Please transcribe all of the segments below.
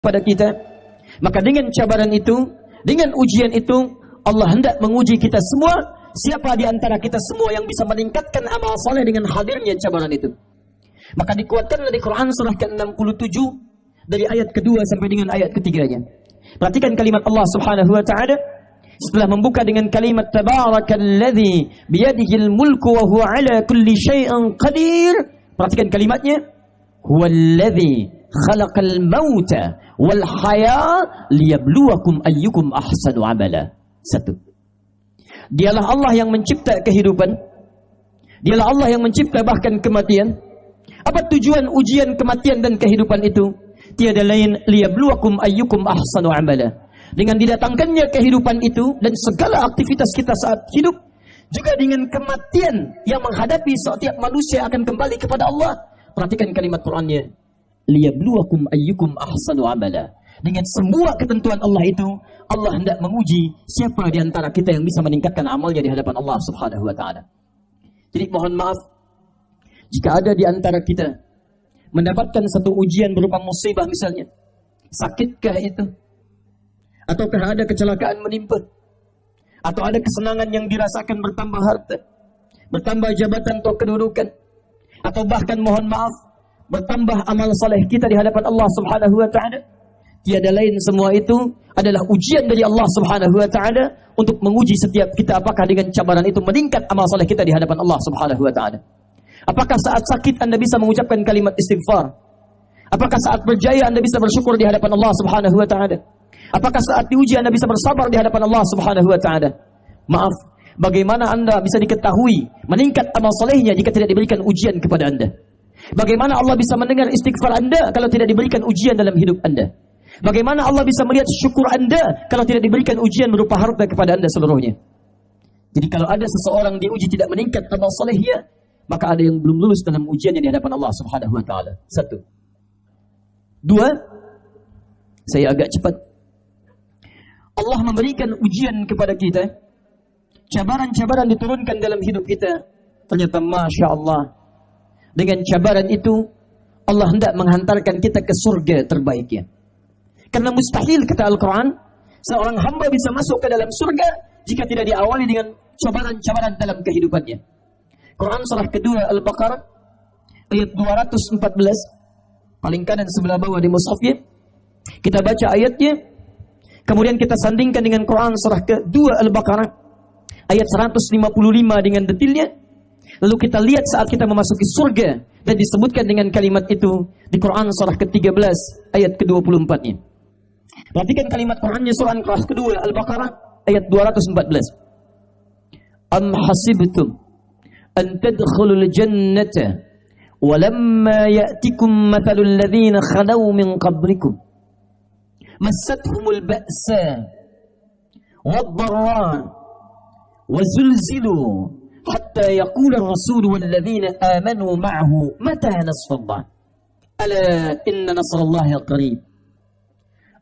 pada kita. Maka dengan cabaran itu, dengan ujian itu, Allah hendak menguji kita semua. Siapa di antara kita semua yang bisa meningkatkan amal saleh dengan hadirnya cabaran itu? Maka dikuatkan dari Quran surah ke-67 dari ayat kedua sampai dengan ayat ketiganya. Perhatikan kalimat Allah Subhanahu wa taala setelah membuka dengan kalimat tabarakalladzi biyadihil mulku wa huwa ala kulli syai'in qadir. Perhatikan kalimatnya, huwallazi khalaqal mauta wal haya liyabluwakum ayyukum ahsanu amala. Satu. Dialah Allah yang mencipta kehidupan. Dialah Allah yang mencipta bahkan kematian. Apa tujuan ujian kematian dan kehidupan itu? Tiada lain liyabluwakum ayyukum ahsanu amala. Dengan didatangkannya kehidupan itu dan segala aktivitas kita saat hidup, juga dengan kematian yang menghadapi setiap manusia akan kembali kepada Allah. Perhatikan kalimat Qur'annya, liyabluwakum ayyukum ahsanu amala. Dengan semua ketentuan Allah itu, Allah hendak menguji siapa di antara kita yang bisa meningkatkan amalnya di hadapan Allah Subhanahu wa taala. Jadi mohon maaf jika ada di antara kita mendapatkan satu ujian berupa musibah misalnya. Sakitkah itu? Ataukah ada kecelakaan menimpa? Atau ada kesenangan yang dirasakan bertambah harta, bertambah jabatan atau kedudukan, atau bahkan mohon maaf bertambah amal saleh kita di hadapan Allah Subhanahu wa taala? Tiada lain semua itu adalah ujian dari Allah Subhanahu wa taala untuk menguji setiap kita apakah dengan cabaran itu meningkat amal saleh kita di hadapan Allah Subhanahu wa taala. Apakah saat sakit Anda bisa mengucapkan kalimat istighfar? Apakah saat berjaya Anda bisa bersyukur di hadapan Allah Subhanahu wa taala? Apakah saat diuji Anda bisa bersabar di hadapan Allah Subhanahu wa taala? Maaf, bagaimana Anda bisa diketahui meningkat amal solehnya jika tidak diberikan ujian kepada Anda? Bagaimana Allah bisa mendengar istighfar Anda kalau tidak diberikan ujian dalam hidup Anda? Bagaimana Allah bisa melihat syukur Anda kalau tidak diberikan ujian berupa harta kepada Anda seluruhnya? Jadi kalau ada seseorang diuji tidak meningkat amal solehnya, maka ada yang belum lulus dalam ujiannya di hadapan Allah Subhanahu wa taala. Satu. Dua, saya agak cepat. Allah memberikan ujian kepada kita. Cabaran-cabaran diturunkan dalam hidup kita. Ternyata Masya Allah, dengan cabaran itu Allah hendak menghantarkan kita ke surga terbaiknya. Karena mustahil, kata Al-Quran, seorang hamba bisa masuk ke dalam surga jika tidak diawali dengan cabaran-cabaran dalam kehidupannya. Quran surah kedua Al-Baqarah ayat 214, paling kanan sebelah bawah di mushafnya. Kita baca ayatnya, kemudian kita sandingkan dengan Quran surah kedua Al-Baqarah ayat 155 dengan detailnya. Lalu kita lihat saat kita memasuki surga dan disebutkan dengan kalimat itu di Quran surah ke-13 ayat ke-24-nya. Perhatikan kalimat Qurannya surah kelas kedua Al-Baqarah ayat 214. Am hasibtum an tadkhulul jannata walamma ya'tikum mathalul ladzina khalaw min qablikum massathumul ba'sa wad-dharra wazulzilu hatta yaqula ar-rasul wal ladzina amanu ma'ahu mata nasrullah ala inna nasrallahi qarib.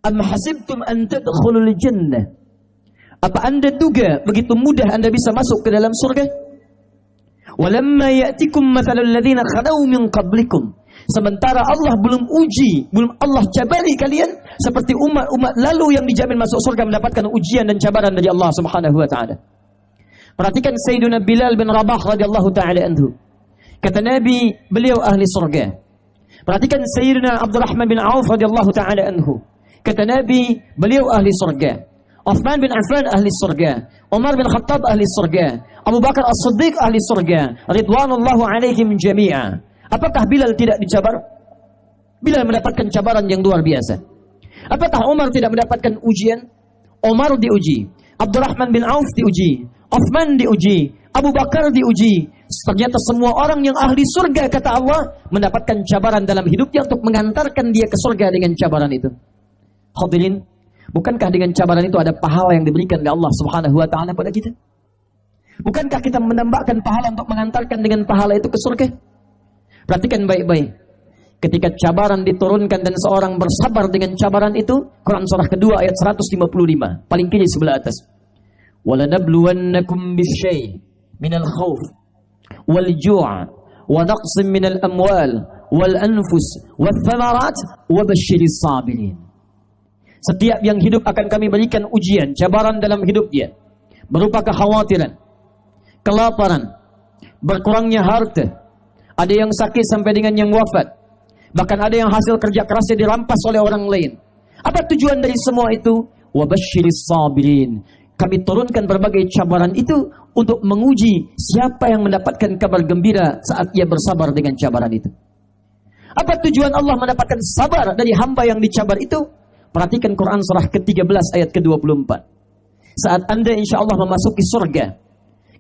Am hasibtum an tadkhulul jannah? Apa Anda duga begitu mudah Anda bisa masuk ke dalam surga? Walamma ya'tikum mathalul ladzina khalaw min qablikum. Sementara Allah belum uji, belum Allah cabari kalian seperti umat-umat lalu yang dijamin masuk surga mendapatkan ujian dan cabaran dari Allah Subhanahu wa taala. Perhatikan Sayyidina Bilal bin Rabah radhiyallahu taala anhu. Kata Nabi, beliau ahli surga. Perhatikan Sayyidina Abdurrahman bin Auf radhiyallahu taala anhu. Kata Nabi, beliau ahli surga. Uthman bin Affan ahli surga. Umar bin Khattab ahli surga. Abu Bakar As-Siddiq ahli surga. Ridwanullahu alaihim jami'a. Apakah Bilal tidak dicabar? Bilal mendapatkan cabaran yang luar biasa. Apakah Umar tidak mendapatkan ujian? Umar diuji. Abdurrahman bin Auf diuji. Uthman diuji. Abu Bakar diuji. Ternyata semua orang yang ahli surga, kata Allah, mendapatkan cabaran dalam hidupnya untuk mengantarkan dia ke surga dengan cabaran itu. Hadirin, bukankah dengan cabaran itu ada pahala yang diberikan oleh Allah Subhanahu wa taala pada kita? Bukankah kita menambahkan pahala untuk mengantarkan dengan pahala itu ke surga? Perhatikan baik-baik. Ketika cabaran diturunkan dan seorang bersabar dengan cabaran itu, Quran surah kedua ayat 155, paling kiri sebelah atas. وَلَنَبْلُوَنَّكُمْ بِالشَّيْءِ مِنَ الْخَوْفِ وَالْجُوعِ وَنَقْصٍ مِنَ الْأَمْوَالِ وَالْأَنْفُسِ وَالثَّمَرَاتِ وَبَشِّرِ الصَّابِرِينَ. Setiap yang hidup akan kami berikan ujian, cabaran dalam hidupnya, berupa kekhawatiran, kelaparan, berkurangnya harta, ada yang sakit sampai dengan yang wafat, bahkan ada yang hasil kerja kerasnya dirampas oleh orang lain. Apa tujuan dari semua itu? Wabasyiris sabirin. Kami turunkan berbagai cabaran itu untuk menguji siapa yang mendapatkan kabar gembira saat ia bersabar dengan cabaran itu. Apa tujuan Allah mendapatkan sabar dari hamba yang dicabar itu? Perhatikan Quran surah ke-13 ayat ke-24. Saat Anda insya Allah memasuki surga,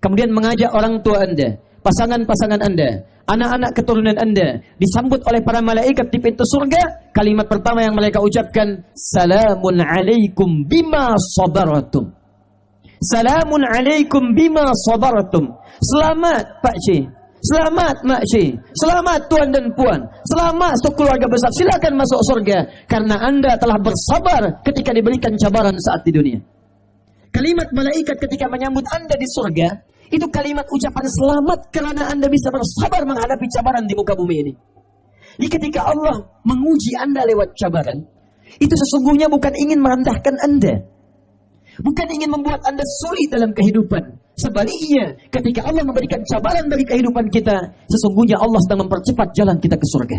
kemudian mengajak orang tua Anda, pasangan-pasangan Anda, anak-anak keturunan Anda, disambut oleh para malaikat di pintu surga, kalimat pertama yang mereka ucapkan, Salamun alaikum bima sabartum. Salamun alaikum bima sabartum. Selamat Pak Cik, selamat Mak Cik, selamat Tuan dan Puan, selamat untuk keluarga besar, silakan masuk surga karena Anda telah bersabar ketika diberikan cabaran saat di dunia. Kalimat malaikat ketika menyambut Anda di surga, itu kalimat ucapan selamat karena Anda bisa bersabar menghadapi cabaran di muka bumi ini. Jadi ketika Allah menguji Anda lewat cabaran, itu sesungguhnya bukan ingin merendahkan Anda, bukan ingin membuat Anda sulit dalam kehidupan. Sebaliknya, ketika Allah memberikan cabaran bagi kehidupan kita, sesungguhnya Allah sedang mempercepat jalan kita ke surga.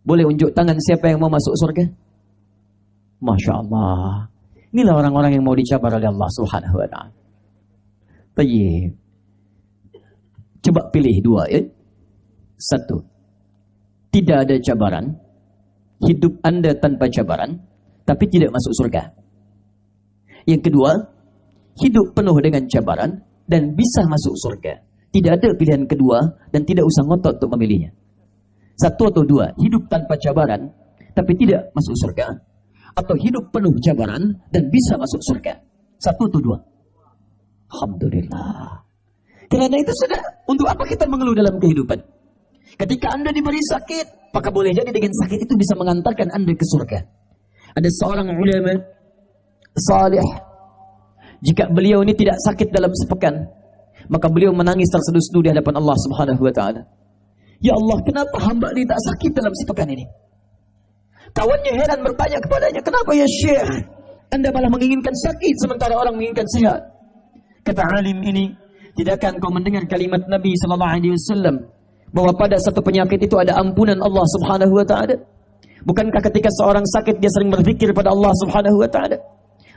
Boleh unjuk tangan siapa yang mau masuk surga? Masya Allah. Inilah orang-orang yang mau dicabar oleh Allah Subhanahu wa ta'ala. Tayyib. Coba pilih dua ya. Satu, tidak ada cabaran, hidup Anda tanpa cabaran, tapi tidak masuk surga. Yang kedua, hidup penuh dengan cabaran dan bisa masuk surga. Tidak ada pilihan kedua dan tidak usah ngotot untuk memilihnya. Satu atau dua, hidup tanpa cabaran tapi tidak masuk surga, atau hidup penuh cabaran dan bisa masuk surga. Satu atau dua. Alhamdulillah. Karena itu sudah, untuk apa kita mengeluh dalam kehidupan? Ketika Anda diberi sakit, maka boleh jadi dengan sakit itu bisa mengantarkan Anda ke surga. Ada seorang ulama salih, jika beliau ini tidak sakit dalam sepekan, maka beliau menangis terseduh-seduh di hadapan Allah Subhanahu wa ta'ala. Ya Allah, kenapa hamba ini tak sakit dalam sepekan ini? Kawannya heran bertanya kepadanya, kenapa ya Syekh, Anda malah menginginkan sakit sementara orang menginginkan sehat? Kata alim ini, tidakkah engkau mendengar kalimat Nabi SAW bahwa pada satu penyakit itu ada ampunan Allah Subhanahu wa ta'ala? Bukankah ketika seorang sakit dia sering berzikir pada Allah Subhanahu wa ta'ala?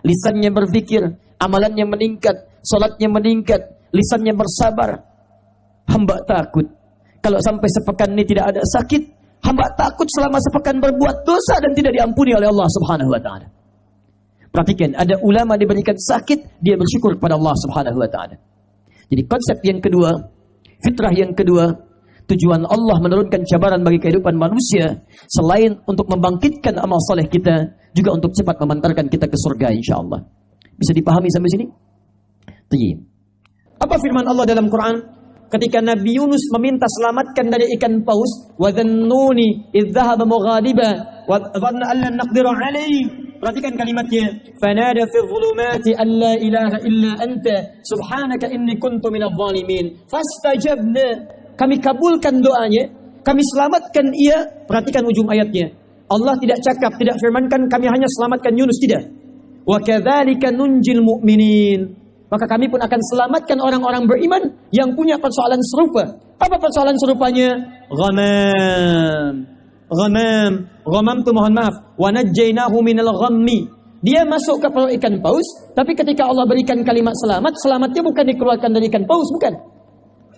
Lisannya berzikir, amalannya meningkat, salatnya meningkat, lisannya bersabar. Hamba takut kalau sampai sepekan ini tidak ada sakit, hamba takut selama sepekan berbuat dosa dan tidak diampuni oleh Allah Subhanahu wa ta'ala. Perhatikan, ada ulama diberikan sakit, dia bersyukur kepada Allah Subhanahu wa ta'ala. Jadi konsep yang kedua, fitrah yang kedua, tujuan Allah menurunkan cabaran bagi kehidupan manusia selain untuk membangkitkan amal saleh kita, juga untuk cepat memantarkan kita ke surga insyaallah. Bisa dipahami sampai sini? Tayyib. Apa firman Allah dalam Quran ketika Nabi Yunus meminta selamatkan dari ikan paus, wa dhannuni idh dhahaba mughadiba wa dhanna an lan naqdiru alayhi. Perhatikan kalimatnya, fanada fi dhulumati an la ilaha illa anta subhanaka inni kuntu minadh dhalimin. Fastajabna, kami kabulkan doanya, kami selamatkan ia. Perhatikan ujung ayatnya. Allah tidak cakap, tidak firmankan kami hanya selamatkan Yunus, tidak. Wa kadzalika nunjil mu'minin. Maka kami pun akan selamatkan orang-orang beriman yang punya persoalan serupa. Apa persoalan serupanya? Ghamam. Ghamam. Ghamam itu mohon maaf. Wa najjaynahu minal ghammi. Dia masuk ke perut ikan paus, tapi ketika Allah berikan kalimat selamat, selamatnya bukan dikeluarkan dari ikan paus, bukan.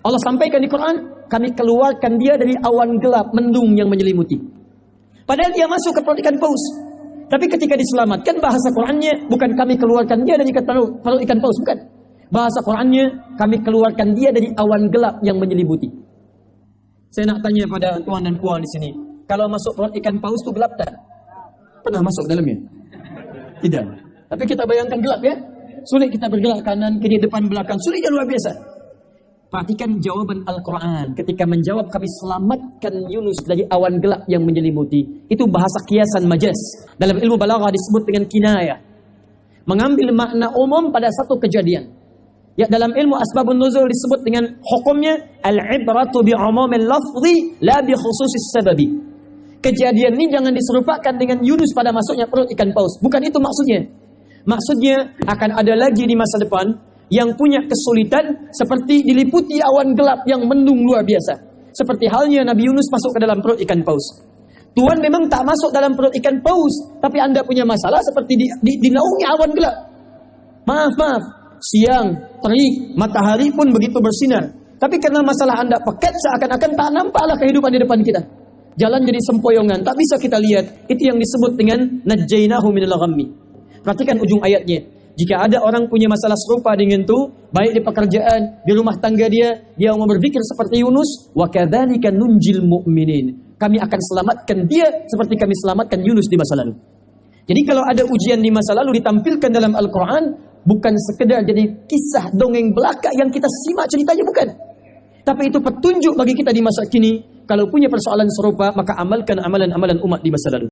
Allah sampaikan di Quran, kami keluarkan dia dari awan gelap, mendung yang menyelimuti. Padahal dia masuk ke perut ikan paus. Tapi ketika diselamatkan, bahasa Qurannya bukan kami keluarkan dia dari perut ikan paus, bukan. Bahasa Qurannya, kami keluarkan dia dari awan gelap yang menyelimuti. Saya nak tanya pada tuan dan puan di sini, kalau masuk perut ikan paus itu gelap tak? Pernah masuk dalamnya? Tidak. Tapi kita bayangkan gelap ya. Sulit kita bergerak kanan, kiri, depan, belakang. Sulitnya luar biasa. Perhatikan jawaban Al-Quran ketika menjawab kami selamatkan Yunus dari awan gelap yang menyelimuti. Itu bahasa kiasan majaz. Dalam ilmu balaghah disebut dengan kinayah. Mengambil makna umum pada satu kejadian. Ya, dalam ilmu asbabun nuzul disebut dengan hukumnya al-ibratu bi'umumil lafzi la bi khususis sababi. kejadian ini jangan diserupakan dengan Yunus pada masuknya perut ikan paus. Bukan itu maksudnya. Maksudnya akan ada lagi di masa depan yang punya kesulitan seperti diliputi awan gelap yang mendung luar biasa. Seperti halnya Nabi Yunus masuk ke dalam perut ikan paus. Tuhan memang tak masuk dalam perut ikan paus, tapi Anda punya masalah seperti dinaungi awan gelap. Maaf, siang, terik, matahari pun begitu bersinar. Tapi karena masalah Anda pekat, seakan-akan tak nampaklah kehidupan di depan kita. Jalan jadi sempoyongan, tak bisa kita lihat. Itu yang disebut dengan najjainahu minal ghammi. Perhatikan ujung ayatnya. Jika ada orang punya masalah serupa dengan itu, baik di pekerjaan, di rumah tangga dia mau berpikir seperti Yunus, wa kadzalika nunjil mu'minin. Kami akan selamatkan dia seperti kami selamatkan Yunus di masa lalu. Jadi kalau ada ujian di masa lalu ditampilkan dalam Al-Quran, bukan sekedar jadi kisah dongeng belaka yang kita simak ceritanya, bukan. Tapi itu petunjuk bagi kita di masa kini. Kalau punya persoalan serupa, maka amalkan amalan-amalan umat di masa lalu.